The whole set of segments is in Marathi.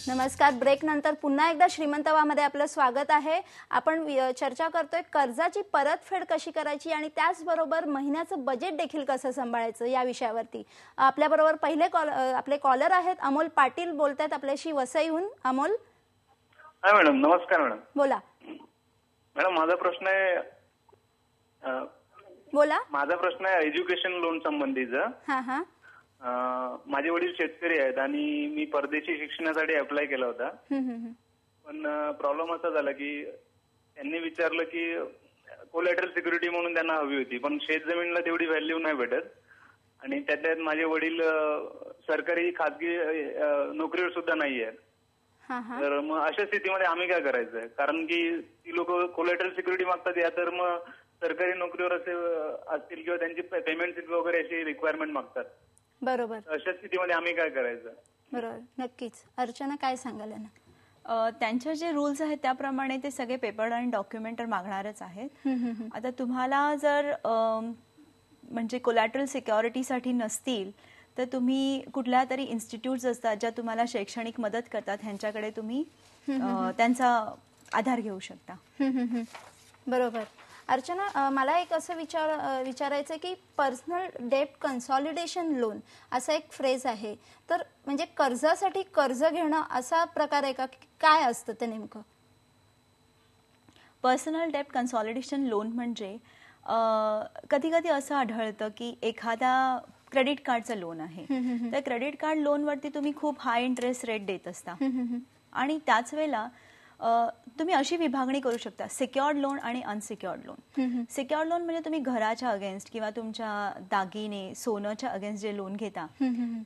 नमस्कार. ब्रेक नंतर पुन्हा एकदा श्रीमंतवामध्ये आपलं स्वागत आहे. आपण चर्चा करतोय कर्जाची परतफेड कशी करायची आणि त्याचबरोबर महिन्याचं बजेट देखील कसं सांभाळायचं या विषयावरती. आपल्याबरोबर पहिले आपले कॉलर आहेत. अमोल पाटील बोलतात आपल्याशी वसईहून. अमोल. हाय मॅडम. नमस्कार मॅडम. बोला मॅडम. माझा प्रश्न आहे एज्युकेशन लोन संबंधीचा. हां हां. माझे वडील शेतकरी आहेत आणि मी परदेशी शिक्षणासाठी अप्लाय केला होता. पण प्रॉब्लेम असा झाला की त्यांनी विचारलं की कोलॅटरल सिक्युरिटी म्हणून त्यांना हवी होती, पण शेतजमीनला तेवढी व्हॅल्यू नाही भेटत आणि त्यात माझे वडील सरकारी खासगी नोकरीवर सुद्धा नाही आहेत. तर मग अशा स्थितीमध्ये आम्ही काय करायचं? कारण की ती लोक कोलॅटरल सिक्युरिटी मागतात, या तर मग सरकारी नोकरीवर असे असतील किंवा त्यांची पेमेंट स्लिप वगैरे अशी रिक्वायरमेंट मागतात. बरोबर. अशा स्थितीमध्ये आम्ही काय करायचं? बरोबर. नक्कीच. अर्चना काय सांगाल ना? त्यांचे जे रूल्स आहेत त्याप्रमाणे ते सगळे पेपर आणि डॉक्युमेंट मागणारच आहेत. आता तुम्हाला जर म्हणजे कोलॅटरल सिक्युरिटीसाठी नसतील तर तुम्ही कुठल्या तरी इन्स्टिट्यूट्स असतात ज्या तुम्हाला शैक्षणिक मदत करतात, ह्यांच्याकडे तुम्ही त्यांचा आधार घेऊ शकता. बरोबर. अर्चना, मला एक असं विचारायचं की पर्सनल डेट कन्सॉलिडेशन लोन असा एक फ्रेज आहे, तर म्हणजे कर्जासाठी कर्ज घेणं असा प्रकार आहे का? काय असतं ते नेमकं? पर्सनल डेट कन्सॉलिडेशन लोन म्हणजे कधी कधी असं आढळतं की एखादा क्रेडिट कार्डचं लोन आहे, तर क्रेडिट कार्ड लोनवरती तुम्ही खूप हाय इंटरेस्ट रेट देत असता आणि त्याच वेळेला तुम्ही अशी विभागणी करू शकता सिक्युअर्ड लोन आणि अनसिक्युअर्ड लोन. सिक्युअर्ड लोन म्हणजे तुम्ही घराच्या अगेन्स्ट किंवा तुमच्या दागिने सोन्याच्या अगेन्स्ट जे लोन घेता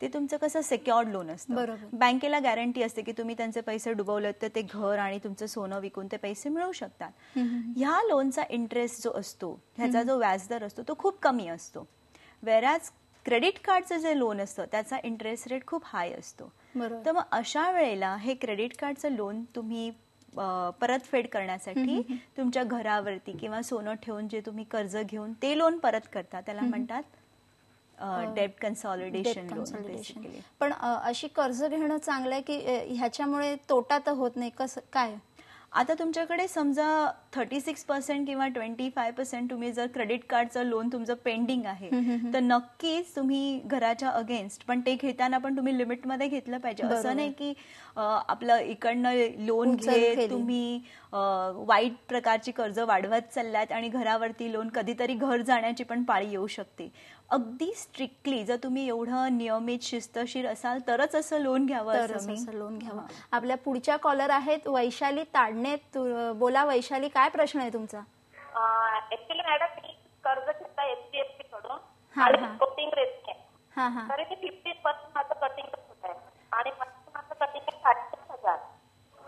ते तुमचं कसं सिक्युअर्ड लोन असतं. बँकेला गॅरंटी असते की तुम्ही त्यांचे पैसे डुबवलेत तर ते घर आणि तुमचं सोनं विकून ते पैसे मिळवू शकतात. ह्या लोनचा इंटरेस्ट जो असतो, ह्याचा जो व्याजदर असतो तो खूप कमी असतो. वेराज क्रेडिट कार्डचं जे लोन असतं त्याचा इंटरेस्ट रेट खूप हाय असतो. तर मग अशा वेळेला हे क्रेडिट कार्डचं लोन तुम्ही परतफेड करण्यासाठी तुमच्या घरावरती किंवा सोनं ठेवून जे तुम्ही कर्ज घेऊन ते लोन परत करता त्याला म्हणतात डेट कन्सॉलिडेशन लोन. पण अशी कर्ज घेणं चांगलं आहे की ह्याच्यामुळे तोटा तर होत नाही? कसं काय? आता तुमच्याकडे समजा 36% किंवा 25% तुम्ही जर क्रेडिट कार्डचं लोन तुमचं पेंडिंग आहे तर नक्कीच तुम्ही घराच्या अगेन्स्ट, पण ते घेताना पण तुम्ही लिमिटमध्ये घेतलं पाहिजे. असं नाही की आपलं इकडनं लोन घेत तुम्ही वाईट प्रकारची कर्ज वाढवत चाललात आणि घरावरती लोन, कधीतरी घर जाण्याची पण पाळी येऊ शकते. अगदी स्ट्रिक्टली जर तुम्ही एवढं नियमित शिस्तशीर असाल तरच असं लोन घ्यावं. आपल्या पुढच्या कॉलर आहेत वैशाली ताडणे. बोला वैशाली, काय प्रश्न आहे तुमचा? ऍक्च्युअली मॅडम मी कर्ज घेतला एचडीएफसी कडून कोटिंग रेट आहे, तरी ते 15% माझं कटिंग होत आहे आणि माझं कटिंग आहे 60,000.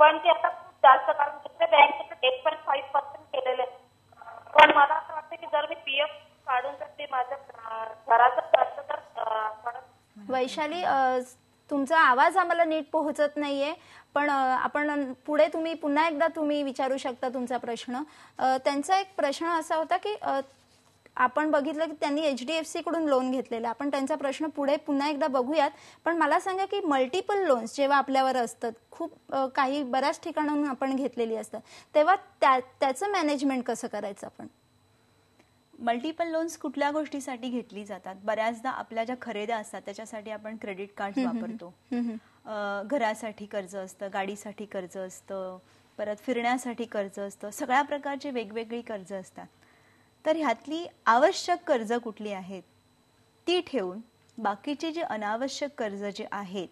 पण ते आता खूप जास्त, कारण दुसऱ्या बँकेचे 8.5% केलेले. पण मला असं वाटतं की जर मी पीएफ काढून तर ते माझ्या घराचं कर्ज तर. वैशाली, तुमचा आवाज आम्हाला नीट पोहोचत नाहीये, पण आपण पुढे तुम्ही पुन्हा एकदा तुम्ही विचारू शकता तुमचा प्रश्न. त्यांचा एक प्रश्न असा होता की आपण बघितलं की त्यांनी एचडीएफसी कडून लोन घेतलेलं. आपण त्यांचा प्रश्न पुढे पुन्हा एकदा बघूयात, पण मला सांगा की मल्टिपल लोन्स जेव्हा आपल्यावर असतात, खूप काही बऱ्याच ठिकाणाहून आपण घेतलेली असतात, तेव्हा त्याचं मॅनेजमेंट कसं करायचं आपण? मल्टिपल लोन्स कुठल्या गोष्टीसाठी घेतली जातात? बऱ्याचदा आपल्या ज्या खरेद्या असतात त्याच्यासाठी आपण क्रेडिट कार्ड वापरतो. घरासाठी कर्ज असतं, गाडीसाठी कर्ज असतं, परत फिरण्यासाठी कर्ज असतं, सगळ्या प्रकारची वेगवेगळी कर्ज असतात. तर ह्यातली आवश्यक कर्ज कुठली आहेत ती ठेवून बाकीची जी अनावश्यक कर्ज जी आहेत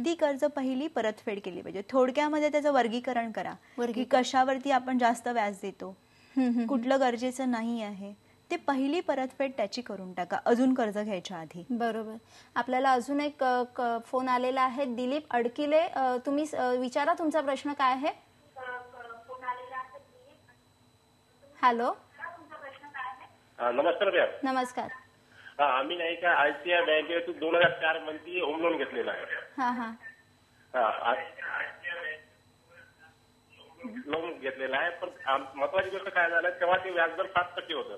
ती कर्ज पहिली परतफेड केली पाहिजे. थोडक्यामध्ये त्याचं वर्गीकरण करा की कशावरती आपण जास्त व्याज देतो, कुठलं गरजेचं नाही आहे, ते पहिली परतफेड त्याची करून टाका अजून कर्ज घ्यायच्या आधी. बरोबर. आपल्याला अजून एक फोन आलेला आहे. दिलीप अडकिले, तुम्ही विचारा तुमचा प्रश्न काय आहे. हॅलो. नमस्कार मॅम. नमस्कार. आम्ही नाही का आयसीआय बँकेतून 2004 मध्ये होम लोन घेतलेला आहे. लोन घेतलेला आहे, पण महत्वाची गोष्ट काय झालं तेव्हा ते व्याजदर 7% होतं.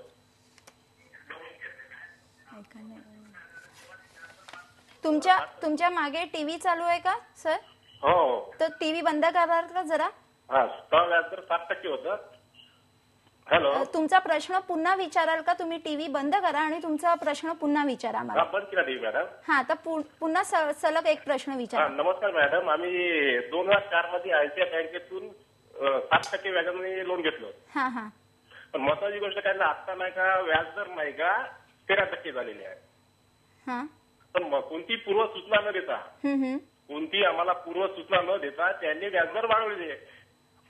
तुमच्या मागे टीव्ही चालू आहे का सर? हो. तर टीव्ही बंद कराल का जरा? हा, स्टॉक व्याजदर 7% होतं. हॅलो, तुमचा प्रश्न पुन्हा विचाराल का? तुम्ही टीव्ही बंद करा आणि तुमचा प्रश्न पुन्हा विचारा हा, मला. बंद केला टीव्ही मॅडम. हा, आता पुन्हा सलग एक प्रश्न विचारा. नमस्कार मॅडम, आम्ही 2004 मध्ये आयसीआय बँकेतून 7% व्याजाने लोन घेतलं. हा हा पण महत्वाची गोष्ट काय झाली, आता नाही का व्याजदर नाही का 13% झालेले आहे. हा पण कोणती पूर्व सूचना न देता, कोणती आम्हाला पूर्व सूचना न देता त्यांनी व्याजदर वाढवले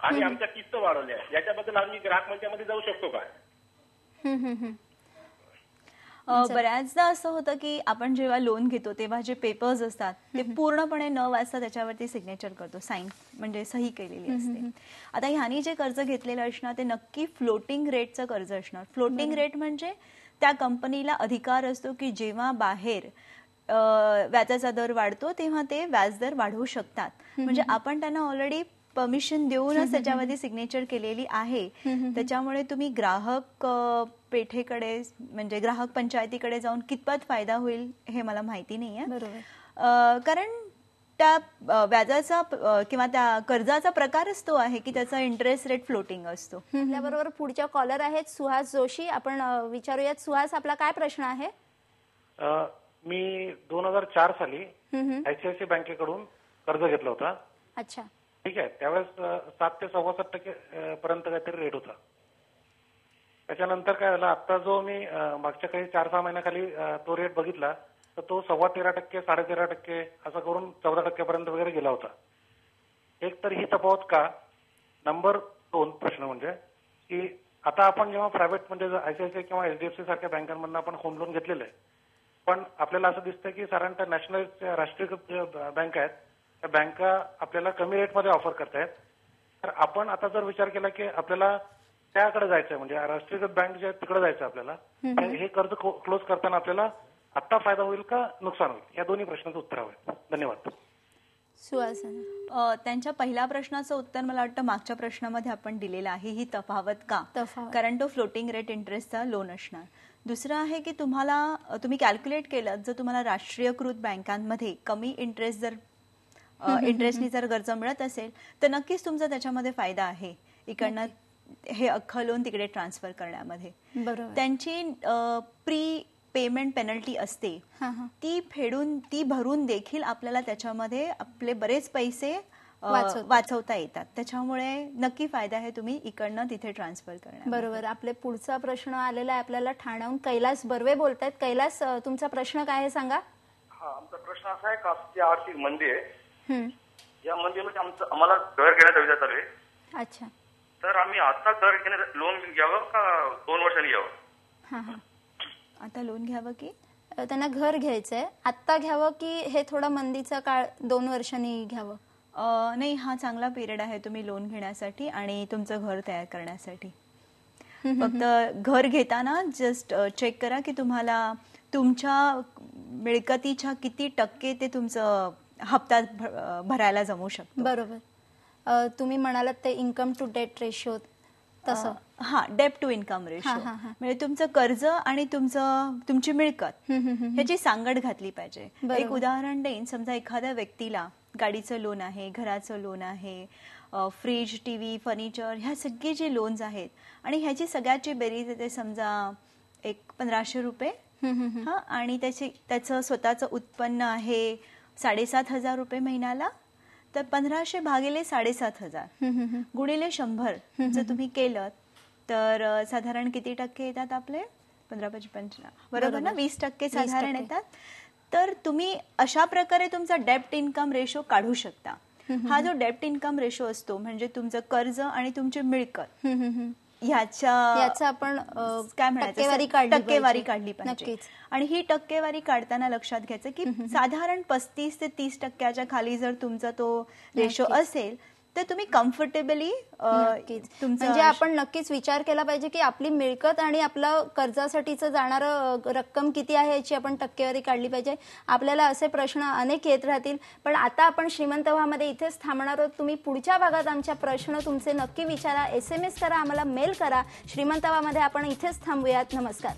आणि आमच्या किस्त वाढवल्या. याच्याबद्दल आम्ही ग्राहक मंचामध्ये जाऊ शकतो का? बऱ्याचदा असं होतं की आपण जेव्हा लोन घेतो तेव्हा जे पेपर्स असतात ते पूर्णपणे न वाचता त्याच्यावरती सिग्नेचर करतो, साईन म्हणजे सही केलेली असते. आता ह्यानी जे कर्ज घेतलेलं असणार ते नक्की फ्लोटिंग रेटचं कर्ज असणार. फ्लोटिंग रेट म्हणजे त्या कंपनीला अधिकार असतो की जेव्हा बाहेर व्याजाचा दर वाढतो तेव्हा ते व्याजदर वाढवू शकतात. म्हणजे आपण त्यांना ऑलरेडी परमिशन देऊनच त्याच्यावरती सिग्नेचर केलेली आहे. त्याच्यामुळे तुम्ही ग्राहक पेठेकडे म्हणजे ग्राहक पंचायतीकडे जाऊन कितपत फायदा होईल हे मला माहिती नाहीये. कारण त्या व्याजाचा किंवा त्या कर्जाचा प्रकारच तो आहे की त्याचा इंटरेस्ट रेट फ्लोटिंग असतो. त्याबरोबर पुढच्या कॉलर आहेत सुहास जोशी. आपण विचारूयात. सुहास, आपला काय प्रश्न आहे? मी 2004 साली आयसीआयसीआय बँकेकडून कर्ज घेतलं होतं. अच्छा, ठीक आहे. त्यावेळेस 7 ते 7.25% पर्यंत काहीतरी रेट होता. त्याच्यानंतर काय झालं, आता जो मी मागच्या काही 4-6 महिन्याखाली तो रेट बघितला तर तो 13.25%, 13.5% असं करून 14% पर्यंत वगैरे गेला होता. एक तर ही तफावत का? नंबर 2 प्रश्न म्हणजे की आता आपण जेव्हा प्रायव्हेट म्हणजे आयसीआयसीआय किंवा एचडीएफसी सारख्या बँकांमधून आपण होम लोन घेतलेलं आहे, पण आपल्याला असं दिसतं की साधारणतः नॅशनल राष्ट्रीयकृत बँक आहेत त्या बँका आपल्याला कमी रेटमध्ये ऑफर करतायत. तर आपण आता जर विचार केला की आपल्याला त्याकडे जायचंय म्हणजे राष्ट्रीयकृत बँक जे तिकडे जायचं आपल्याला, हे कर्ज क्लोज करताना आपल्याला आता फायदा होईल का नुकसान होईल? या दोन्ही प्रश्नाचं उत्तर हवं. धन्यवाद. सुहास, त्यांच्या पहिल्या प्रश्नाचं उत्तर मला वाटतं मागच्या प्रश्नामध्ये आपण दिलेलं आहे. ही तफावत का? कारण तो फ्लोटिंग रेट इंटरेस्टचा लोन असणार. दुसरं आहे की तुम्ही कॅल्क्युलेट केलं जर तुम्हाला राष्ट्रीयकृत बँकांमध्ये कमी इंटरेस्ट जर इंटरेस्टनी जर कर्ज मिळत असेल तर नक्कीच तुमचा त्याच्यामध्ये फायदा आहे इकडनं हे अख्खं लोन तिकडे ट्रान्सफर करण्यामध्ये. त्यांची प्री पेमेंट पेनल्टी असते ती भरून देखील आपल्याला त्याच्यामध्ये आपले बरेच पैसे वाचवता येतात. त्याच्यामुळे नक्की फायदा आहे तुम्ही इकडनं तिथे ट्रान्सफर करण्या. बरोबर. आपले पुढचा प्रश्न आलेला आहे आपल्याला ठाण्याहून. कैलास बर्वे बोलतायत. कैलास, तुमचा प्रश्न काय आहे सांगा? हा, आमचा प्रश्न असा आहे, काष्टी आर्थिक मंदी आहे. या मंदीमध्ये आम्हाला घर घेण्याचा विचार चालू आहे. अच्छा, तर आम्ही आता घर घेण्याचं लोन घ्यावं का 2 वर्षांनी घ्यावं? आता लोन घ्यावं की त्यांना घर घ्यायचंय, आत्ता घ्यावं की हे थोडा मंदीचा काळ 2 वर्षांनी घ्यावं? नाही, हा चांगला पिरियड आहे तुम्ही लोन घेण्यासाठी आणि तुमचं घर तयार करण्यासाठी. फक्त घर घेताना जस्ट चेक करा की तुम्हाला तुमच्या मिळकतीच्या किती टक्के ते तुमचं हप्त्यात भरायला जमू शकतं. बरोबर. तुम्ही म्हणालात ते इन्कम टू डेट रेशिओ तसं. हा, डेट टू इन्कम रेशिओ म्हणजे तुमचं कर्ज आणि तुमची मिळकत ह्याची सांगड घातली पाहिजे. एक उदाहरण देईन. समजा एखाद्या व्यक्तीला गाडीचं लोन आहे, घराचं लोन आहे, फ्रीज, टीव्ही, फर्निचर ह्या सगळे जे लोन्स आहेत आणि ह्याची सगळ्याची बेरीज येते समजा एक 1500 रुपये. आणि त्याचं स्वतःचं उत्पन्न आहे 7,500 रुपये महिन्याला. तर 1500 भागिले 7,500 गुणिले 100 जर तुम्ही केलं तर साधारण किती टक्के येतात आपले? 15-55 बरोबर ना, 20% साधारण येतात. तर तुम्ही अशा प्रकारे तुमचा डेब्ट इन्कम रेशो काढू शकता. हा जो डेब्ट इन्कम रेशो असतो म्हणजे तुमचं कर्ज आणि तुमची मिळकत ह्याचा आपण काय म्हणायचं टक्केवारी काढली पाहिजे. आणि ही टक्केवारी काढताना लक्षात घ्यायचं की साधारण 35 ते 30% खाली जर तुमचा तो रेशो असेल तर तुम्ही कम्फर्टेबली म्हणजे आपण नक्कीच विचार केला पाहिजे की आपली मिळकत आणि आपलं कर्जासाठीचं जाणारं रक्कम किती आहे याची आपण टक्केवारी काढली पाहिजे. आपल्याला असे प्रश्न अनेक येत राहतील, पण आता आपण श्रीमंत व्हामध्ये इथेच थांबणार आहोत. तुम्ही पुढच्या भागात आमच्या प्रश्न तुमचे नक्की विचारा, SMS करा, आम्हाला मेल करा. श्रीमंत व्हामध्ये आपण इथेच थांबूयात. नमस्कार.